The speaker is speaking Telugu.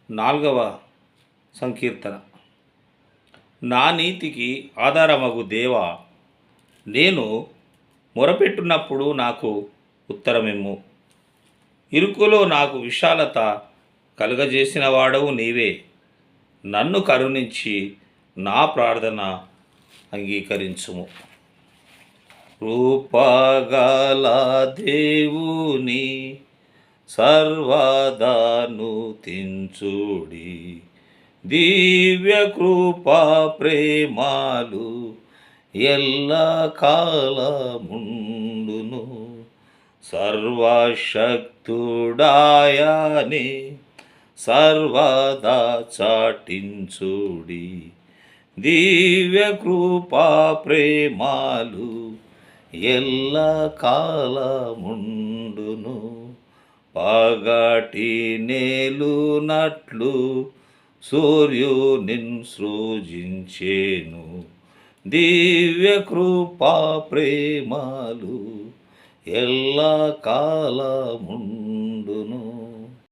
4వ సంకీర్తన. నా నీతికి ఆధారమగు దేవా, నేను మొరపెట్టున్నప్పుడు నాకు ఉత్తరమిమ్ము. ఇరుకులో నాకు విశాలత కలుగజేసిన వాడవు నీవే. నన్ను కరుణించి నా ప్రార్థన అంగీకరించుము. రూపగల దేవుని సర్వదాను తించుడి, దివ్య కృపా ప్రేమాలు ఎల్ల కాలముండును. సర్వశక్తుడాయనే సర్వదా చాటించుడి, దివ్య కృపా ప్రేమాలు ఎల్ల కాలముండును. పగటి నేలునట్లు సూర్యునిన్ సృజించేను, దివ్య కృపా ప్రేమాలు ఎల్ల కాలముండును.